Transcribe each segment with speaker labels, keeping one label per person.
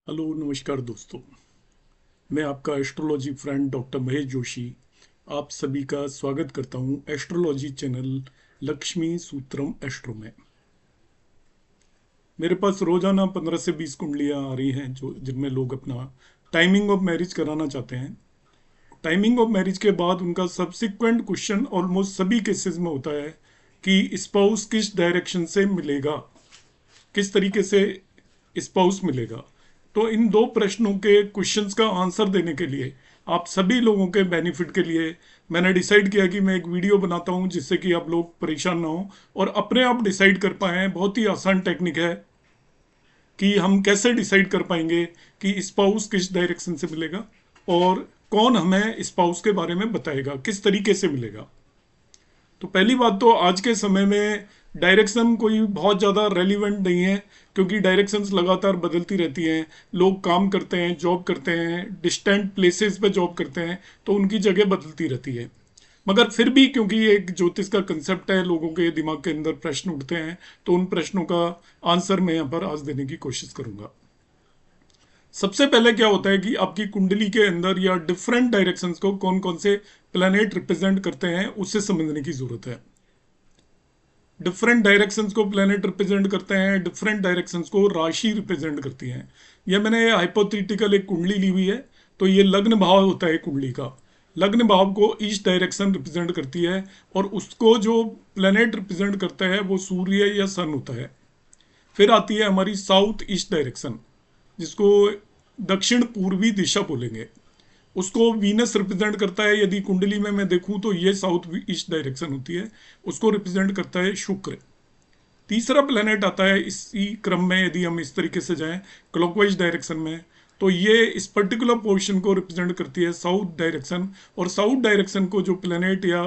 Speaker 1: Hello नमस्कार दोस्तों। मैं आपका astrology friend doctor Mahesh Joshi आप सभी का स्वागत करता हूं एस्ट्रोलॉजी चैनल लक्ष्मी सूत्रम एस्ट्रो में। मेरे पास रोजाना 15 से 20 कुंडलियां आ रही हैं जो जिनमें लोग अपना टाइमिंग ऑफ मैरिज कराना चाहते हैं। टाइमिंग ऑफ मैरिज के बाद उनका सब्सिक्वेंट क्वेश्चन ऑलमोस्ट सभी केसेस में होता है कि स्पाउस किस डायरेक्शन से मिलेगा, किस तरीके से स्पाउस मिलेगा। तो इन दो प्रश्नों के क्वेश्चंस का आंसर देने के लिए आप सभी लोगों के बेनिफिट के लिए मैंने डिसाइड किया कि मैं एक वीडियो बनाता हूं जिससे कि आप लोग परेशान ना हो और अपने आप डिसाइड कर पाएं। बहुत ही आसान टेक्निक है कि हम कैसे डिसाइड कर पाएंगे कि स्पाउस किस डायरेक्शन से मिलेगा और कौन हमें स्पाउस के बारे में बताएगा, किस तरीके से मिलेगा। तो पहली बात तो आज के समय में डायरेक्शन कोई बहुत ज़्यादा रेलिवेंट नहीं है क्योंकि डायरेक्शंस लगातार बदलती रहती हैं। लोग काम करते हैं, जॉब करते हैं, डिस्टेंट प्लेसेस पे जॉब करते हैं, तो उनकी जगह बदलती रहती है। मगर फिर भी क्योंकि ये एक ज्योतिष का कंसेप्ट है, लोगों के दिमाग के अंदर प्रश्न उठते हैं, तो उन प्रश्नों का आंसर मैं यहाँ पर आज देने की कोशिश करूंगा। सबसे पहले क्या होता है कि आपकी कुंडली के अंदर या डिफरेंट डायरेक्शंस को कौन कौन से प्लैनेट रिप्रेजेंट करते हैं उसे समझने की जरूरत है। डिफरेंट डायरेक्शंस को प्लैनेट रिप्रेजेंट करते हैं, डिफरेंट डायरेक्शंस को राशि रिप्रेजेंट करती हैं। यह मैंने हाइपोथेटिकल एक कुंडली ली हुई है। तो ये लग्न भाव होता है कुंडली का। लग्न भाव को ईस्ट डायरेक्शन रिप्रेजेंट करती है और उसको जो प्लैनेट रिप्रेजेंट करता है वो सूर्य या सन होता है। फिर आती है हमारी साउथ ईस्ट डायरेक्शन, जिसको दक्षिण पूर्वी दिशा बोलेंगे। उसको वीनस रिप्रेजेंट करता है। यदि कुंडली में मैं देखूं तो ये साउथ ईस्ट डायरेक्शन होती है। उसको रिप्रेजेंट करता है शुक्र। तीसरा प्लेनेट आता है इसी क्रम में, यदि हम इस तरीके से जाएं क्लॉकवाइज डायरेक्शन में, तो ये इस पर्टिकुलर पोर्शन को रिप्रेजेंट करती है साउथ डायरेक्शन। और साउथ डायरेक्शन को जो प्लेनेट या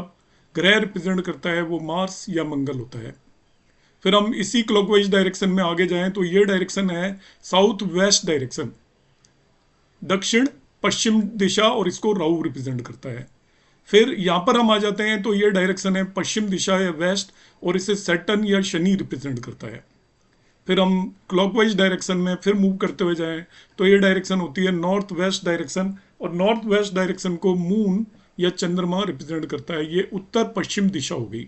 Speaker 1: ग्रह रिप्रेजेंट करता है वो मार्स या मंगल होता है। फिर हम इसी क्लॉकवाइज डायरेक्शन में आगे जाएं तो ये डायरेक्शन है साउथ वेस्ट डायरेक्शन, दक्षिण पश्चिम दिशा, और इसको राहु रिप्रेजेंट करता है। फिर यहाँ पर हम आ जाते हैं तो ये डायरेक्शन है पश्चिम दिशा या वेस्ट, और इसे सैटर्न या शनि रिप्रेजेंट करता है। फिर हम क्लॉकवाइज डायरेक्शन में फिर मूव करते हुए जाएं तो ये डायरेक्शन होती है नॉर्थ वेस्ट डायरेक्शन, और नॉर्थ वेस्ट डायरेक्शन को मून या चंद्रमा रिप्रेजेंट करता है। ये उत्तर पश्चिम दिशा हो गई।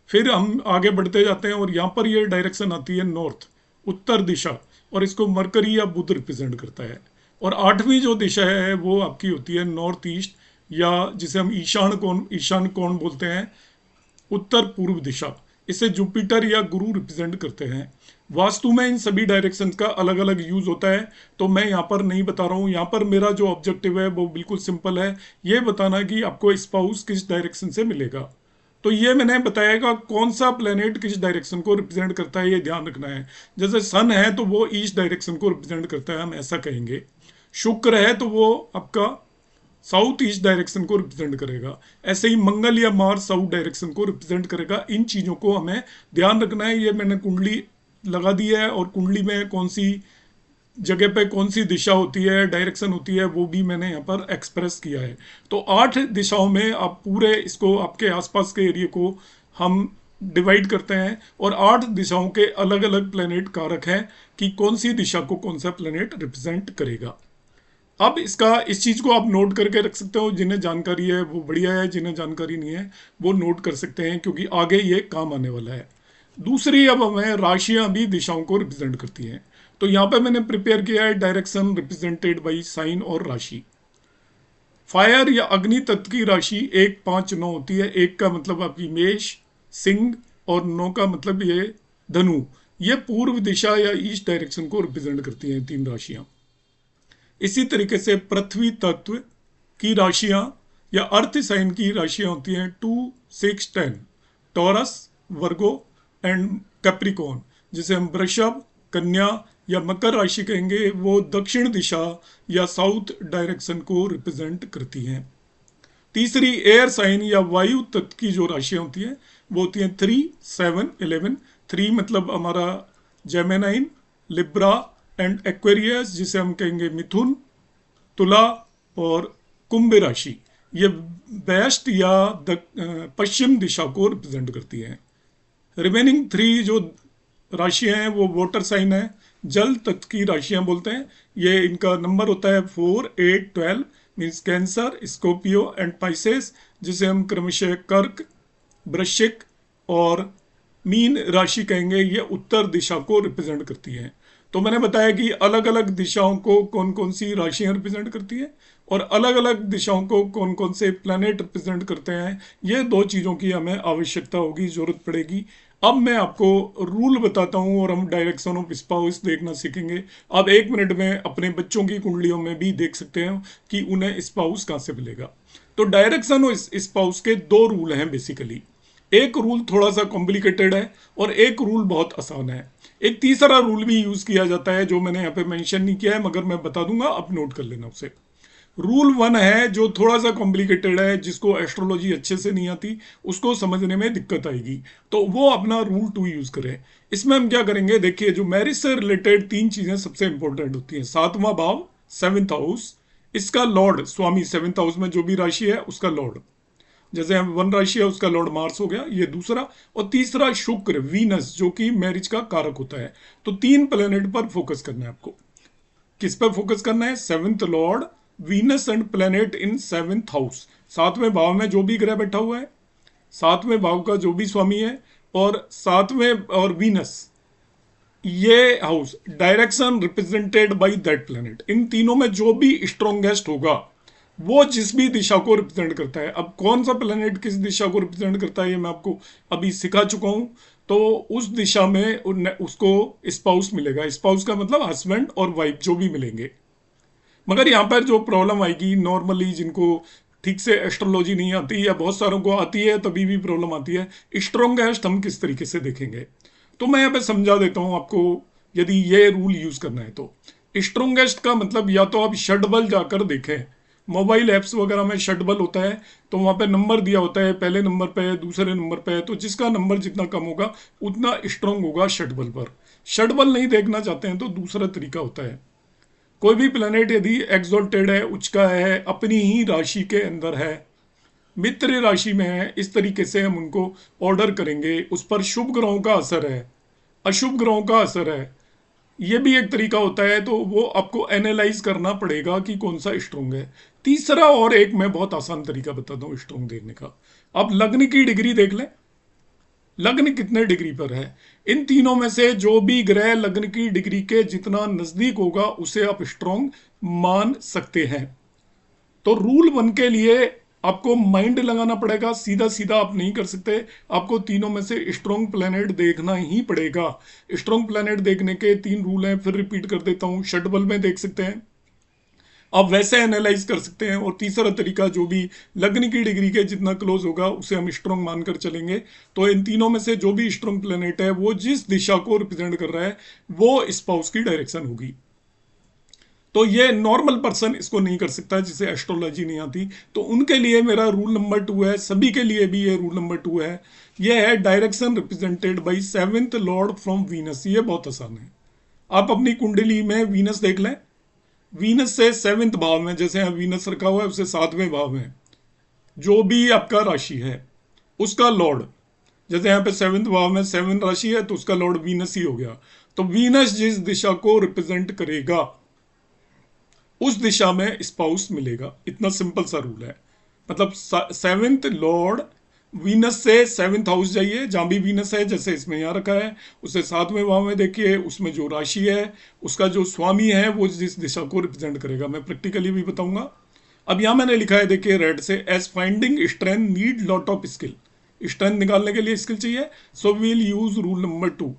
Speaker 1: फिर हम आगे बढ़ते जाते हैं और यहाँ पर ये डायरेक्शन आती है नॉर्थ, उत्तर दिशा, और इसको मरकरी या बुध रिप्रेजेंट करता है। और आठवीं जो दिशा है वो आपकी होती है नॉर्थ ईस्ट, या जिसे हम ईशान कोण बोलते हैं, उत्तर पूर्व दिशा। इसे जुपिटर या गुरु रिप्रेजेंट करते हैं। वास्तु में इन सभी डायरेक्शंस का अलग अलग यूज होता है, तो मैं यहाँ पर नहीं बता रहा हूँ। यहाँ पर मेरा जो ऑब्जेक्टिव है वो बिल्कुल सिंपल है, ये बताना कि आपको स्पाउस किस डायरेक्शन से मिलेगा। तो ये मैंने बताएगा कौन सा प्लेनेट किस डायरेक्शन को रिप्रेजेंट करता है, ये ध्यान रखना है। जैसे सन है तो वो ईस्ट डायरेक्शन को रिप्रेजेंट करता है, हम ऐसा कहेंगे। शुक्र है तो वो आपका साउथ ईस्ट डायरेक्शन को रिप्रेजेंट करेगा। ऐसे ही मंगल या मार्स साउथ डायरेक्शन को रिप्रेजेंट करेगा। इन चीज़ों को हमें ध्यान रखना है। ये मैंने कुंडली लगा दी है और कुंडली में कौन सी जगह पे कौन सी दिशा होती है, डायरेक्शन होती है, वो भी मैंने यहाँ पर एक्सप्रेस किया है। तो 8 दिशाओं में आप पूरे इसको आपके आसपास के एरिया को हम डिवाइड करते हैं और 8 दिशाओं के अलग अलग प्लेनेट कारक हैं कि कौन सी दिशा को कौन सा प्लेनेट रिप्रेजेंट करेगा। अब इस चीज को आप नोट करके रख सकते हो। जिन्हें जानकारी है वो बढ़िया है, जिन्हें जानकारी नहीं है वो नोट कर सकते हैं क्योंकि आगे ये काम आने वाला है। दूसरी, अब हमें राशियां भी दिशाओं को रिप्रेजेंट करती हैं। तो यहाँ पे मैंने प्रिपेयर किया है डायरेक्शन रिप्रेजेंटेड बाई साइन और राशि। फायर या अग्नि तत्व की राशि 1, 5, 9 होती है। 1 का मतलब आपकी मेष, सिंह, और 9 का मतलब ये धनु। ये पूर्व दिशा या ईस्ट डायरेक्शन को रिप्रेजेंट करती हैं, 3 राशियां। इसी तरीके से पृथ्वी तत्व की राशियां या अर्थ साइन की राशियां होती हैं 2, 6, 10, टॉरस, वर्गो एंड कैप्रिकॉर्न। जिसे हम वृषभ, कन्या या मकर राशि कहेंगे, वो दक्षिण दिशा या साउथ डायरेक्शन को रिप्रेजेंट करती हैं। तीसरी, एयर साइन या वायु तत्व की जो राशियां होती हैं वो होती हैं 3, 7, 11। 3 मतलब हमारा जेमिनाइन, लिब्रा एंड एक्वेरियस, जिसे हम कहेंगे मिथुन, तुला और कुंभ राशि। ये वेस्ट या पश्चिम दिशा को रिप्रेजेंट करती हैं। रिमेनिंग 3 जो राशियां हैं वो वाटर साइन है, जल तत्व की राशियां बोलते हैं। ये इनका नंबर होता है 4, 8, 12। Means cancer, Scorpio and Pisces, जिसे हम क्रमशः कर्क, वृश्चिक और मीन राशि कहेंगे। ये उत्तर दिशा को रिप्रेजेंट करती है। तो मैंने बताया कि अलग अलग दिशाओं को कौन कौन सी राशियां रिप्रेजेंट करती है और अलग अलग दिशाओं को कौन कौन से प्लैनेट रिप्रेजेंट करते हैं। ये दो चीज़ों की हमें आवश्यकता होगी, जरूरत पड़ेगी। अब मैं आपको रूल बताता हूँ और हम डायरेक्शन ऑफ स्पाउस देखना सीखेंगे। अब 1 मिनट में अपने बच्चों की कुंडलियों में भी देख सकते हैं कि उन्हें स्पाउस कहाँ से मिलेगा। तो डायरेक्शन ऑफ स्पाउस के दो रूल हैं बेसिकली। एक रूल थोड़ा सा कॉम्प्लिकेटेड है और एक रूल बहुत आसान है। एक तीसरा रूल भी यूज किया जाता है जो मैंने यहाँ पे मेंशन नहीं किया है, मगर मैं बता दूंगा, आप नोट कर लेना उसे। रूल 1 है जो थोड़ा सा कॉम्प्लिकेटेड है, जिसको एस्ट्रोलॉजी अच्छे से नहीं आती उसको समझने में दिक्कत आएगी, तो वो अपना रूल 2 यूज करें। इसमें हम क्या करेंगे, देखिए जो मैरिज से रिलेटेड 3 चीजें सबसे इंपॉर्टेंट होती हैं। 7वां भाव, 7th हाउस, इसका लॉर्ड स्वामी 7th हाउस में जो भी राशि है उसका लॉर्ड, जैसे हम 1 राशि है उसका लॉर्ड मार्स हो गया, ये दूसरा। और तीसरा शुक्र, वीनस, जो कि मैरिज का कारक होता है। तो 3 प्लेनेट पर फोकस करना है आपको। किस पर फोकस करना है? 7th lord, Venus and planet in 7th house. 7वें भाव में जो भी ग्रह बैठा हुआ है, 7वें भाव का जो भी स्वामी है, और 7वें और वीनस, ये house direction represented by that planet. इन तीनों में जो भी स्ट्रॉन्गेस्ट होगा वो जिस भी दिशा को रिप्रेजेंट करता है। अब कौन सा प्लेनेट किस दिशा को रिप्रेजेंट करता है ये मैं आपको अभी सिखा चुका हूं। तो उस दिशा में उसको स्पाउस मिलेगा। स्पाउस का मतलब हस्बैंड और वाइफ जो भी मिलेंगे। मगर यहाँ पर जो प्रॉब्लम आएगी, नॉर्मली जिनको ठीक से एस्ट्रोलॉजी नहीं आती या बहुत सारों को आती है तभी भी प्रॉब्लम आती है, स्ट्रॉन्गेस्ट हम किस तरीके से देखेंगे। तो मैं यहाँ पे समझा देता हूँ आपको, यदि ये रूल यूज करना है तो। स्ट्रॉन्गेस्ट का मतलब या तो आप षटबल जाकर देखें, मोबाइल ऐप्स वगैरह में षटबल होता है, तो वहाँ पे नंबर दिया होता है, पहले नंबर पे, दूसरे नंबर पे, तो जिसका नंबर जितना कम होगा उतना स्ट्रांग होगा षटबल पर। षटबल नहीं देखना चाहते हैं तो दूसरा तरीका होता है, कोई भी प्लेनेट यदि एक्सोल्टेड है, उचका है, अपनी ही राशि के अंदर है, मित्र राशि में है, इस तरीके से हम उनको ऑर्डर करेंगे। उस पर शुभ ग्रहों का असर है, अशुभ ग्रहों का असर है, ये भी एक तरीका होता है। तो वो आपको एनालाइज करना पड़ेगा कि कौन सा स्ट्रोंग है। तीसरा और एक मैं बहुत आसान तरीका बताता हूँ स्ट्रोंग देखने का। आप लग्न की डिग्री देख लें, लग्न कितने डिग्री पर है। इन तीनों में से जो भी ग्रह लग्न की डिग्री के जितना नजदीक होगा उसे आप स्ट्रोंग मान सकते हैं। तो रूल 1 के लिए आपको माइंड लगाना पड़ेगा, सीधा सीधा आप नहीं कर सकते। आपको तीनों में से स्ट्रॉन्ग प्लेनेट देखना ही पड़ेगा। स्ट्रॉन्ग प्लेनेट देखने के 3 रूल हैं, फिर रिपीट कर देता हूं। षटबल में देख सकते हैं, आप वैसे एनालाइज कर सकते हैं। और तीसरा तरीका, जो भी लग्न की डिग्री के जितना क्लोज होगा उसे हम स्ट्रॉन्ग मानकर चलेंगे। तो इन तीनों में से जो भी स्ट्रॉन्ग प्लेनेट है वो जिस दिशा को रिप्रेजेंट कर रहा है वो स्पाउस की डायरेक्शन होगी। तो ये नॉर्मल पर्सन इसको नहीं कर सकता जिसे एस्ट्रोलॉजी नहीं आती। तो उनके लिए मेरा रूल नंबर 2 है, सभी के लिए भी ये रूल नंबर 2 है। ये है direction represented bye 7th Lord from Venus. ये बहुत आसान है। आप अपनी कुंडली में वीनस देख लें, वीनस से 7th भाव में, जैसे यहाँ वीनस रखा हुआ है उसे 7वें भाव में जो भी आपका राशि है उसका लॉर्ड, जैसे यहाँ पे 7th भाव में 7 राशि है तो उसका लॉर्ड वीनस ही हो गया। तो वीनस जिस दिशा को रिप्रेजेंट करेगा उस दिशा में स्पाउस मिलेगा। इतना सिंपल सा रूल है। मतलब 7th लॉर्ड वीनस से 7th हाउस जाइए, जहां भी वीनस है, जैसे इसमें यहाँ रखा है, उसे 7वें भाव में देखिए, उसमें जो राशि है उसका जो स्वामी है वो जिस दिशा को रिप्रेजेंट करेगा। मैं प्रैक्टिकली भी बताऊंगा। अब यहाँ मैंने लिखा है, देखिए रेड से, as finding strength need lot of skill. Strength निकालने के लिए स्किल चाहिए, so we'll use rule number 2।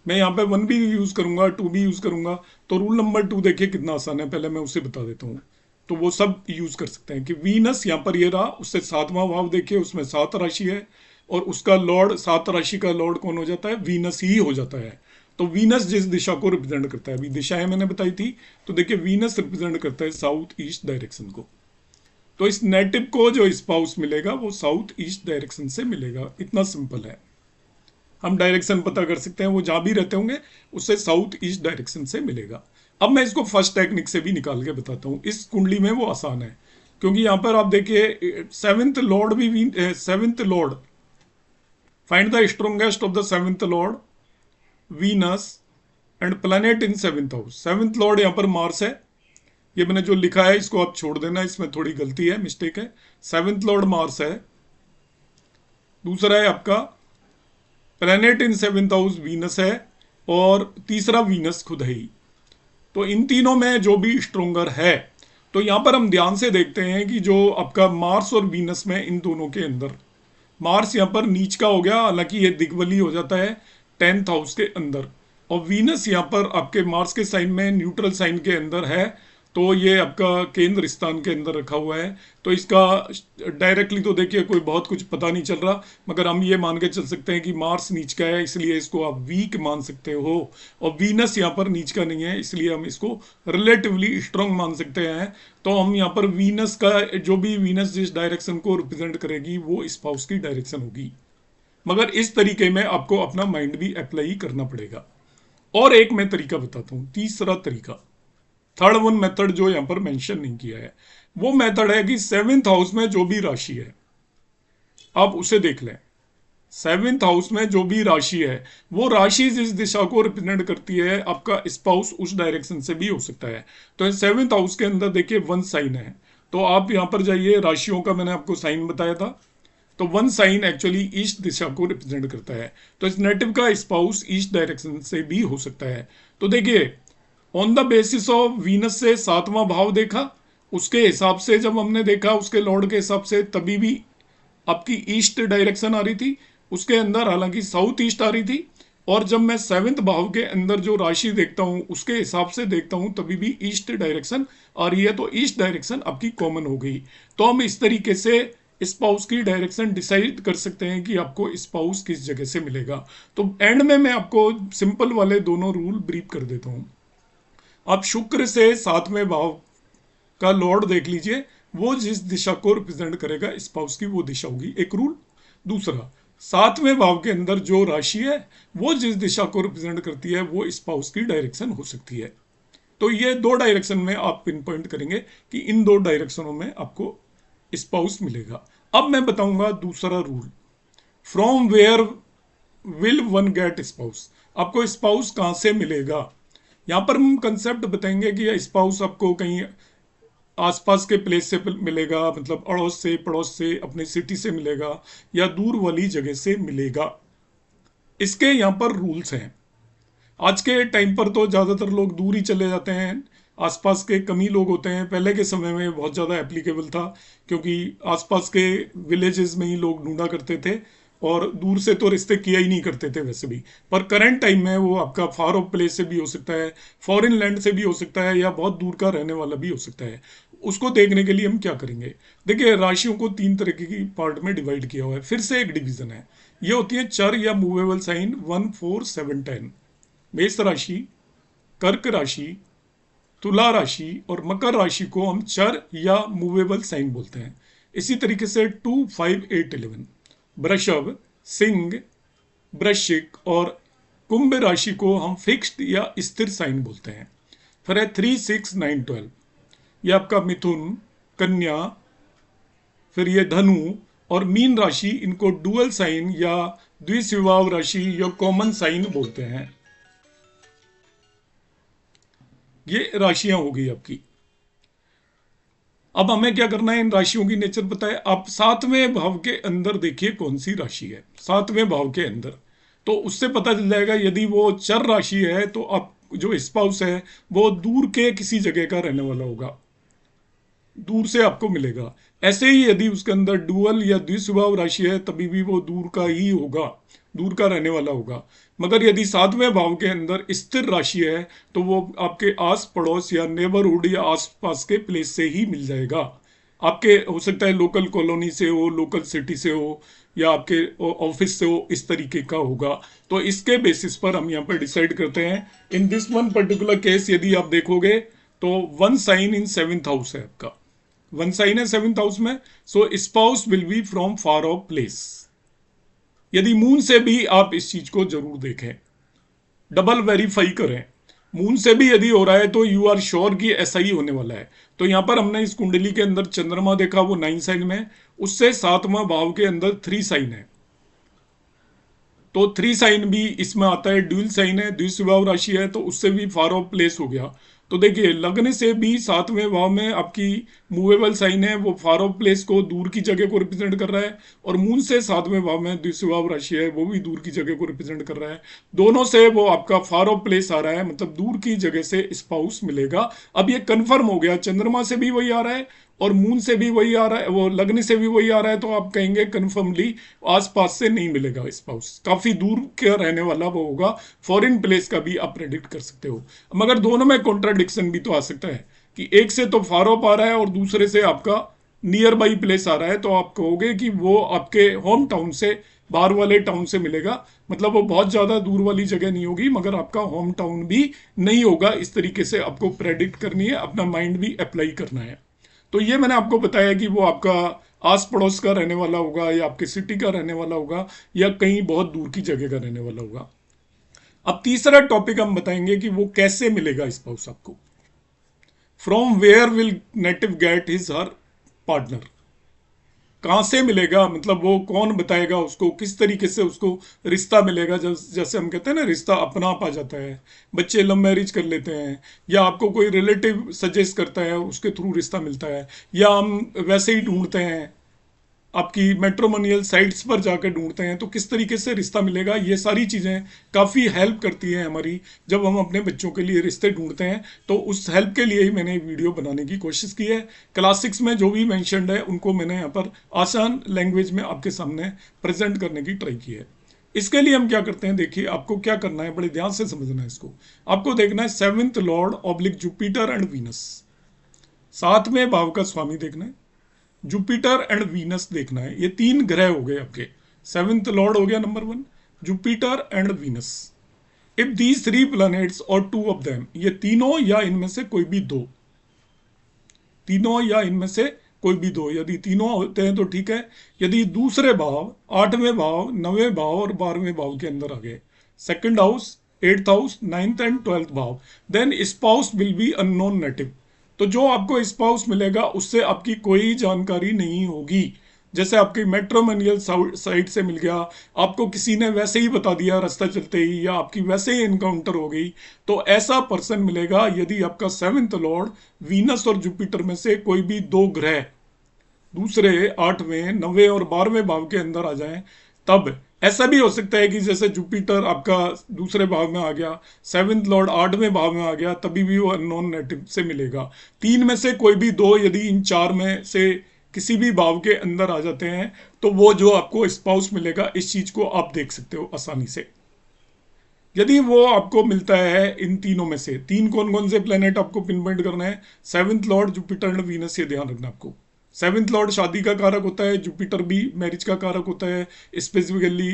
Speaker 1: मैं यहाँ पे 1 भी यूज करूंगा, 2 भी यूज करूंगा। तो रूल नंबर 2 देखिए कितना आसान है, पहले मैं उसे बता देता हूँ। तो वो सब यूज कर सकते हैं कि वीनस यहाँ पर ये रहा, उससे 7वां भाव देखिए, उसमें 7 राशि है और उसका लॉर्ड, 7 राशि का लॉर्ड कौन हो जाता है? वीनस ही हो जाता है। तो वीनस जिस दिशा को रिप्रेजेंट करता है, अभी दिशाएं मैंने बताई थी, तो देखिए वीनस रिप्रेजेंट करता है साउथ ईस्ट डायरेक्शन को। तो इस नेटिव को जो स्पाउस मिलेगा वो साउथ ईस्ट डायरेक्शन से मिलेगा। इतना सिंपल है। हम डायरेक्शन पता कर सकते हैं, वो जहां भी रहते होंगे उससे साउथ ईस्ट डायरेक्शन से मिलेगा। अब मैं इसको फर्स्ट टेक्निक से भी निकाल के बताता हूँ। इस कुंडली में वो आसान है, क्योंकि यहां पर आप देखिए 7th लॉर्ड भी 7th Lord, find the strongest of the 7th lord Venus and planet in seventh house. Seventh Lord यहाँ पर मार्स है, ये मैंने जो लिखा है इसको आप छोड़ देना, इसमें थोड़ी गलती है, मिस्टेक है। सेवेंथ लॉर्ड मार्स है। दूसरा है आपका planet in seventh house Venus है, और तीसरा वीनस खुद है ही। तो इन तीनों में जो भी स्ट्रोंगर है, तो यहां पर हम ध्यान से देखते हैं कि जो आपका मार्स और वीनस में, इन दोनों के अंदर मार्स यहाँ पर नीच का हो गया, हालांकि ये दिग्बली हो जाता है 10th हाउस के अंदर, और वीनस यहाँ पर आपके मार्स के साइन में न्यूट्रल साइन के अंदर है, तो ये आपका केंद्र स्थान के अंदर रखा हुआ है। तो इसका डायरेक्टली तो देखिए कोई बहुत कुछ पता नहीं चल रहा, मगर हम ये मान के चल सकते हैं कि मार्स नीच का है, इसलिए इसको आप वीक मान सकते हो, और वीनस यहाँ पर नीच का नहीं है, इसलिए हम इसको रिलेटिवली स्ट्रांग मान सकते हैं। तो हम यहाँ पर वीनस का, जो भी वीनस जिस डायरेक्शन को रिप्रेजेंट करेगी वो स्पाउस की डायरेक्शन होगी। मगर इस तरीके में आपको अपना माइंड भी अप्लाई करना पड़ेगा। और एक मैं तरीका बताता हूं, तीसरा तरीका, थर्ड वन मेथड जो यहां पर मेंशन नहीं किया है, वो मेथड है कि सेवेंथ हाउस में जो भी राशि है आप उसे देख लें। सेवेंथ हाउस में जो भी राशि है, वो राशि जिस दिशा को रिप्रेजेंट करती है, आपका स्पाउस उस डायरेक्शन से भी हो सकता है। तो सेवेंथ हाउस के अंदर देखिए वन साइन है, तो आप यहां पर जाइए, राशियों का मैंने आपको साइन बताया था, तो वन साइन एक्चुअली ईस्ट दिशा को रिप्रेजेंट करता है, तो इस नेटिव का स्पाउस ईस्ट डायरेक्शन से भी हो सकता है। तो देखिए on the basis of Venus से सातवां भाव देखा, उसके हिसाब से जब हमने देखा, उसके लॉर्ड के हिसाब से, तभी भी आपकी ईस्ट डायरेक्शन आ रही थी, उसके अंदर हालांकि साउथ ईस्ट आ रही थी। और जब मैं सेवेंथ भाव के अंदर जो राशि देखता हूं उसके हिसाब से देखता हूं, तभी भी ईस्ट डायरेक्शन आ रही है, तो ईस्ट डायरेक्शन आपकी कॉमन हो गई। तो हम इस तरीके से स्पाउस की डायरेक्शन डिसाइड कर सकते हैं कि आपको स्पाउस किस जगह से मिलेगा। तो एंड में मैं आपको सिंपल वाले दोनों रूल ब्रीफ कर देता हूं। आप शुक्र से सातवें भाव का लॉर्ड देख लीजिए, वो जिस दिशा को रिप्रेजेंट करेगा स्पाउस की, वो दिशा होगी, एक रूल। दूसरा, सातवें भाव के अंदर जो राशि है वो जिस दिशा को रिप्रेजेंट करती है, वो स्पाउस की डायरेक्शन हो सकती है। तो ये दो डायरेक्शन में आप पिन पॉइंट करेंगे कि इन दो डायरेक्शनों में आपको स्पाउस मिलेगा। अब मैं बताऊंगा दूसरा rule, from where will one get spouse. आपको स्पाउस कहां से मिलेगा, यहां पर हम कंसेप्ट बताएंगे कि स्पाउस आपको कहीं आसपास के प्लेस से मिलेगा, मतलब अड़ोस से, पड़ोस से, अपने सिटी से मिलेगा, या दूर वाली जगह से मिलेगा। इसके यहाँ पर रूल्स हैं। आज के टाइम पर तो ज़्यादातर लोग दूर ही चले जाते हैं, आसपास के कम ही लोग होते हैं। पहले के समय में बहुत ज़्यादा एप्लीकेबल था, क्योंकि आसपास के विलेजेस में ही लोग ढूंढा करते थे, और दूर से तो रिश्ते किया ही नहीं करते थे वैसे भी। पर करंट टाइम में वो आपका फार ऑफ प्लेस से भी हो सकता है, फॉरेन लैंड से भी हो सकता है, या बहुत दूर का रहने वाला भी हो सकता है। उसको देखने के लिए हम क्या करेंगे, देखिए राशियों को तीन तरह की पार्ट में डिवाइड किया हुआ है, फिर से एक डिवीजन है। ये होती है चर या मूवेबल साइन 1, 4, 7, 10। मेष राशि, कर्क राशि, तुला राशि और मकर राशि को हम चर या मूवेबल साइन बोलते हैं। इसी तरीके से 2, 5, 8, 11 वृषभ, सिंह, वृश्चिक और कुंभ राशि को हम फिक्स्ड या स्थिर साइन बोलते हैं। फिर है 3, 6, 9, 12, ये आपका मिथुन, कन्या, फिर ये धनु और मीन राशि, इनको डुअल साइन या द्विस्वभाव राशि या कॉमन साइन बोलते हैं। ये राशियां होगी आपकी। अब हमें क्या करना है, इन राशियों की नेचर पता है, आप सातवें भाव के अंदर देखिए कौन सी राशि है, सातवें भाव के अंदर, तो उससे पता चल जाएगा। यदि वो चर राशि है तो आप जो स्पाउस है वो दूर के किसी जगह का रहने वाला होगा, दूर से आपको मिलेगा। ऐसे ही यदि उसके अंदर डुअल या द्विस्वभाव राशि है, तभी भी वो दूर का ही होगा, दूर का रहने वाला होगा। मगर यदि सातवें भाव के अंदर स्थिर राशि है, तो वो आपके आस पड़ोस या नेबरहुड या आसपास के प्लेस से ही मिल जाएगा। आपके हो सकता है लोकल कॉलोनी से हो, लोकल सिटी से हो, या आपके ऑफिस से हो, इस तरीके का होगा। तो इसके बेसिस पर हम यहाँ पर डिसाइड करते हैं। In this one particular case यदि आप देखोगे तो one sign in seventh house है आपका, वन साइन है सेवेंथ हाउस में, so spouse will be from far of place. यदि मून से भी आप इस चीज को जरूर देखें, डबल वेरीफाई करें, मून से भी यदि हो रहा है तो यू आर श्योर कि ऐसा ही होने वाला है। तो यहां पर हमने इस कुंडली के अंदर चंद्रमा देखा, वो 9 साइन में, उससे सातवां भाव के अंदर 3 साइन है। तो 3 साइन भी इसमें आता है, ड्यूल साइन है, द्विस्वभाव राशि है, तो उससे भी फार ऑफ प्लेस हो गया। तो देखिए लग्न से भी 7वें भाव में आपकी मूवेबल साइन है, वो फार ऑफ प्लेस को, दूर की जगह को रिप्रेजेंट कर रहा है। और मून से 7वें भाव में द्विस्वभाव राशि है, वो भी दूर की जगह को रिप्रेजेंट कर रहा है। दोनों से वो आपका फार ऑफ प्लेस आ रहा है, मतलब दूर की जगह से स्पाउस मिलेगा। अब ये कंफर्म हो गया, चंद्रमा से भी वही आ रहा है और मून से भी वही आ रहा है, वो लग्न से भी वही आ रहा है, तो आप कहेंगे कन्फर्मली आसपास से नहीं मिलेगा स्पाउस, काफी दूर का रहने वाला वो होगा। फॉरेन प्लेस का भी आप प्रेडिक्ट कर सकते हो। मगर दोनों में कॉन्ट्राडिक्शन भी तो आ सकता है कि एक से तो फार ऑफ आ रहा है और दूसरे से आपका नियर बाई प्लेस आ रहा है, तो आप कहोगे कि वो आपके होम टाउन से बाहर वाले टाउन से मिलेगा, मतलब वो बहुत ज्यादा दूर वाली जगह नहीं होगी मगर आपका होम टाउन भी नहीं होगा। इस तरीके से आपको प्रेडिक्ट करनी है, अपना माइंड भी अप्लाई करना है। तो ये मैंने आपको बताया कि वो आपका आस पड़ोस का रहने वाला होगा या आपके सिटी का रहने वाला होगा या कहीं बहुत दूर की जगह का रहने वाला होगा। अब तीसरा टॉपिक हम बताएंगे कि वो कैसे मिलेगा स्पाउस आपको। From where will native get his her partner, कहाँ से मिलेगा, मतलब वो कौन बताएगा उसको, किस तरीके से उसको रिश्ता मिलेगा। जैसे हम कहते हैं ना, रिश्ता अपना आप आ जाता है, बच्चे लव मैरिज कर लेते हैं, या आपको कोई रिलेटिव सजेस्ट करता है उसके थ्रू रिश्ता मिलता है, या हम वैसे ही ढूंढते हैं, आपकी मैट्रिमोनियल साइट्स पर जाकर ढूंढते हैं, तो किस तरीके से रिश्ता मिलेगा। ये सारी चीज़ें काफ़ी हेल्प करती हैं हमारी जब हम अपने बच्चों के लिए रिश्ते ढूंढते हैं। तो उस हेल्प के लिए ही मैंने वीडियो बनाने की कोशिश की है। क्लास 6 में जो भी मैंशनड है उनको मैंने यहाँ पर आसान लैंग्वेज में आपके सामने प्रेजेंट करने की ट्राई की है। इसके लिए हम क्या करते हैं, देखिए आपको क्या करना है, बड़े ध्यान से समझना है इसको। आपको देखना है 7th lord oblique Jupiter and Venus, 7वें भाव का स्वामी देखना है, जुपिटर एंड वीनस देखना है। ये 3 ग्रह हो गए आपके। 7th लॉर्ड हो गया number 1, Jupiter and Venus. If these 3 planets और 2 ऑफ देम, ये तीनों या इनमें से कोई भी दो, तीनों या इनमें से कोई भी दो, यदि तीनों होते हैं तो ठीक है। यदि दूसरे भाव, 8वें भाव, 9वें भाव और 12वें भाव के अंदर आ गए, second house, 8th house, 9th and 12th भाव, then spouse will be unknown native. तो जो आपको स्पाउस मिलेगा उससे आपकी कोई जानकारी नहीं होगी। जैसे आपकी मैट्रिमोनियल साइट से मिल गया, आपको किसी ने वैसे ही बता दिया रास्ता चलते ही, या आपकी वैसे ही एनकाउंटर हो गई, तो ऐसा पर्सन मिलेगा यदि आपका 7th लॉर्ड वीनस और जुपिटर में से कोई भी 2 ग्रह दूसरे 8वें, 9वें और 12वें भाव के अंदर आ जाएं। तब ऐसा भी हो सकता है कि जैसे जुपिटर आपका दूसरे भाव में आ गया, 7th लॉर्ड 8वें भाव में आ गया, तभी भी वो अननोन नेटिव से मिलेगा। 3 में से कोई भी 2 यदि इन 4 में से किसी भी भाव के अंदर आ जाते हैं, तो वो जो आपको स्पाउस मिलेगा, इस चीज को आप देख सकते हो आसानी से। यदि वो आपको मिलता है इन तीनों में से, 3 कौन कौन से प्लेनेट आपको पिन पॉइंट करना है, 7th Lord, Jupiter and Venus, ये ध्यान रखना आपको। 7th लॉर्ड शादी का कारक होता है, जुपिटर भी मैरिज का कारक होता है स्पेसिफिकली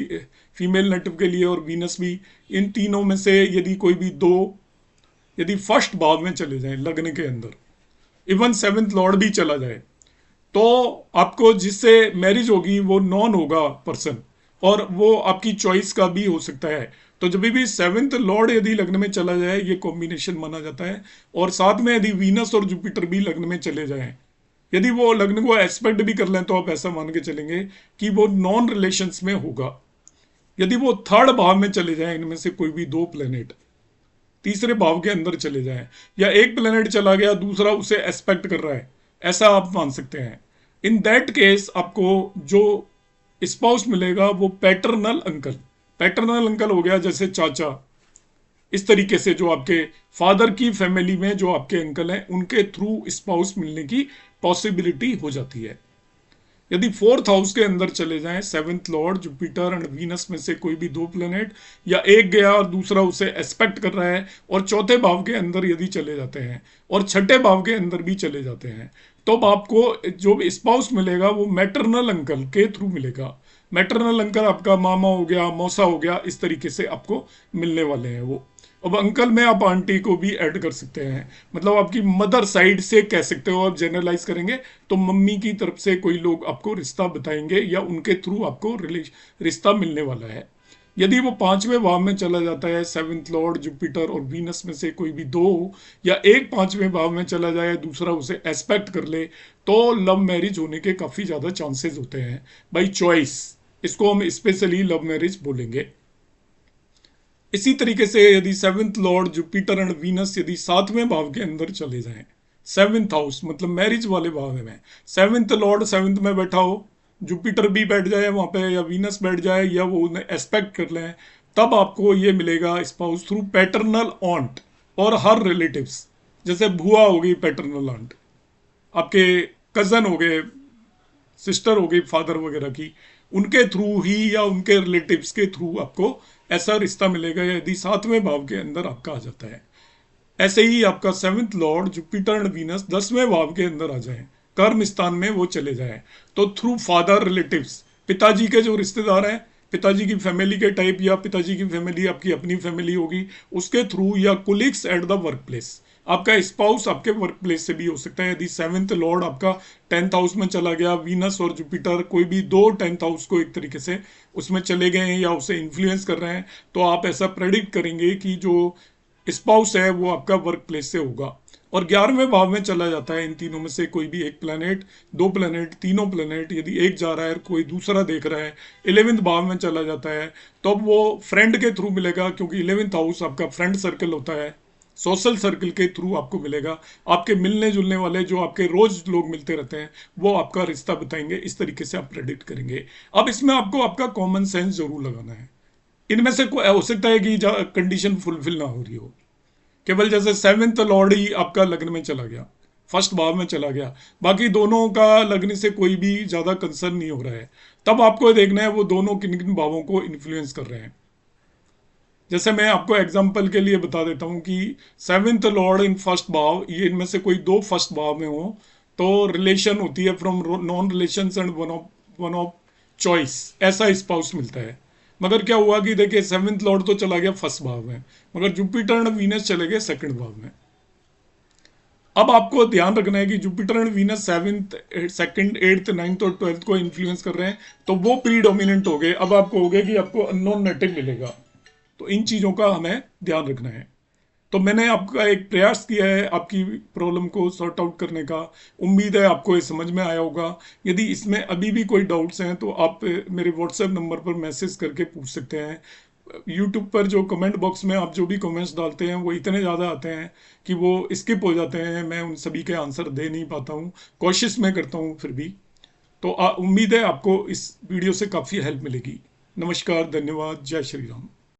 Speaker 1: फीमेल नेटिव के लिए, और वीनस भी। इन तीनों में से यदि कोई भी 2 यदि फर्स्ट भाव में चले जाएं लग्न के अंदर, इवन 7th लॉर्ड भी चला जाए, तो आपको जिससे मैरिज होगी वो नॉन होगा पर्सन, और वो आपकी चॉइस का भी हो सकता है। तो जब भी 7th लॉर्ड यदि लग्न में चला जाए, ये कॉम्बिनेशन माना जाता है। और साथ में यदि वीनस और जुपिटर भी लग्न में चले जाएं, यदि वो लग्न को एस्पेक्ट भी कर लें, तो आप ऐसा मान के चलेंगे कि वो नॉन रिलेशंस में होगा। यदि वो 3rd भाव में चले जाएं, इनमें से कोई भी 2 प्लेनेट तीसरे भाव के अंदर चले जाएं, या एक प्लेनेट चला गया दूसरा उसे एस्पेक्ट कर रहा है, ऐसा आप मान सकते हैं। इन दैट केस आपको जो स्पाउस मिलेगा वो पैटर्नल अंकल, पैटर्नल अंकल हो गया जैसे चाचा, इस तरीके से जो आपके फादर की फैमिली में जो आपके अंकल हैं, उनके थ्रू स्पाउस मिलने की पॉसिबिलिटी हो जाती है। यदि 4th हाउस के अंदर चले जाएं 7th Lord, Jupiter and Venus में से कोई भी 2 प्लेनेट, या एक गया और दूसरा उसे एस्पेक्ट कर रहा है, और 4थे भाव के अंदर यदि चले जाते हैं और 6ठे भाव के अंदर भी चले जाते हैं, तो आपको जो स्पाउस मिलेगा वो मैटरनल अंकल के थ्रू मिलेगा। मैटरनल अंकल आपका मामा हो गया, मौसा हो गया, इस तरीके से आपको मिलने वाले हैं वो। अब अंकल में आप आंटी को भी ऐड कर सकते हैं, मतलब आपकी मदर साइड से कह सकते हो। आप जनरलाइज करेंगे तो मम्मी की तरफ से कोई लोग आपको रिश्ता बताएंगे, या उनके थ्रू आपको रिश्ता मिलने वाला है। यदि वो 5वें भाव में चला जाता है, 7th लॉर्ड, जुपिटर और वीनस में से कोई भी 2, या एक 5वें भाव में चला जाए, दूसरा उसे एस्पेक्ट कर ले, तो लव मैरिज होने के काफी ज्यादा चांसेस होते हैं बाई चॉइस। इसको हम स्पेशली लव मैरिज बोलेंगे। इसी तरीके से यदि seventh lord Jupiter and Venus यदि सातवें भाव के अंदर चले जाएं, सेवेंथ हाउस मतलब मैरिज वाले भाव में, सेवेंथ लॉर्ड सेवेंथ में बैठा हो, जुपिटर भी बैठ जाए वहां पे या वीनस बैठ जाए या वो उन्हें एस्पेक्ट कर लें, तब आपको ये मिलेगा स्पाउस थ्रू पैटर्नल ऑन्ट और हर रिलेटिव्स। जैसे बुआ हो गई पैटर्नल ऑन्ट, आपके कजन हो गए, सिस्टर हो गई फादर वगैरह की, उनके थ्रू ही या उनके रिलेटिव्स के थ्रू आपको ऐसा रिश्ता मिलेगा यदि सातवें भाव के अंदर आपका आ जाता है। ऐसे ही आपका seventh lord Jupiter and Venus 10वें भाव के अंदर आ जाए, कर्म स्थान में वो चले जाए, तो थ्रू फादर रिलेटिव्स, पिताजी के जो रिश्तेदार हैं, पिताजी की फैमिली के टाइप या पिताजी की फैमिली आपकी अपनी फैमिली होगी उसके थ्रू, या कुलिक्स एट द वर्क प्लेस, आपका स्पाउस आपके वर्क प्लेस से भी हो सकता है। यदि सेवेंथ लॉर्ड आपका 10th हाउस में चला गया, वीनस और जुपिटर कोई भी दो 10th हाउस को एक तरीके से उसमें चले गए हैं या उसे इन्फ्लुएंस कर रहे हैं, तो आप ऐसा प्रेडिक्ट करेंगे कि जो स्पाउस है वो आपका वर्क प्लेस से होगा। और 11वें भाव में चला जाता है इन तीनों में से कोई भी एक प्लैनेट, दो प्लैनेट, तीनों प्लैनेट, यदि एक जा रहा है कोई दूसरा देख रहा है, 11वें भाव में चला जाता है, तो अब वो फ्रेंड के थ्रू मिलेगा, क्योंकि 11th हाउस आपका फ्रेंड सर्कल होता है, सोशल सर्कल के थ्रू आपको मिलेगा। आपके मिलने जुलने वाले जो आपके रोज लोग मिलते रहते हैं वो आपका रिश्ता बताएंगे। इस तरीके से आप प्रेडिक्ट करेंगे। अब इसमें आपको आपका कॉमन सेंस जरूर लगाना है। इनमें से कोई हो सकता है कि कंडीशन फुलफिल ना हो रही हो, केवल जैसे सेवेंथ लॉर्ड ही आपका लग्न में चला गया, फर्स्ट भाव में चला गया, बाकी दोनों का लग्न से कोई भी ज्यादा कंसर्न नहीं हो रहा है, तब आपको देखना है वो दोनों किन किन भावों को इन्फ्लुएंस कर रहे हैं। जैसे मैं आपको एग्जाम्पल के लिए बता देता हूँ कि सेवेंथ लॉर्ड इन फर्स्ट भाव, ये इनमें से कोई दो फर्स्ट भाव में हो तो रिलेशन होती है from non relation and one of choice, ऐसा स्पाउस मिलता है। मगर क्या हुआ कि देखिए सेवेंथ लॉर्ड तो चला गया फर्स्ट भाव में, मगर जुपिटर एंड वीनस चले गए सेकंड भाव में। अब आपको ध्यान रखना है कि Jupiter and Venus seventh, second, eighth, ninth और 12th को इन्फ्लुएंस कर रहे हैं, तो वो प्रीडोमिनेंट हो गए। अब आपको हो गया कि आपको अननोन नेटिव मिलेगा, तो इन चीज़ों का हमें ध्यान रखना है। तो मैंने आपका एक प्रयास किया है आपकी प्रॉब्लम को सॉर्ट आउट करने का। उम्मीद है आपको ये समझ में आया होगा। यदि इसमें अभी भी कोई डाउट्स हैं तो आप मेरे व्हाट्सएप नंबर पर मैसेज करके पूछ सकते हैं। यूट्यूब पर जो कमेंट बॉक्स में आप जो भी कमेंट्स डालते हैं वो इतने ज़्यादा आते हैं कि वो स्किप हो जाते हैं, मैं उन सभी के आंसर दे नहीं पाता हूँ, कोशिश मैं करता हूँ फिर भी। तो उम्मीद है आपको इस वीडियो से काफ़ी हेल्प मिलेगी। नमस्कार, धन्यवाद, जय श्री राम।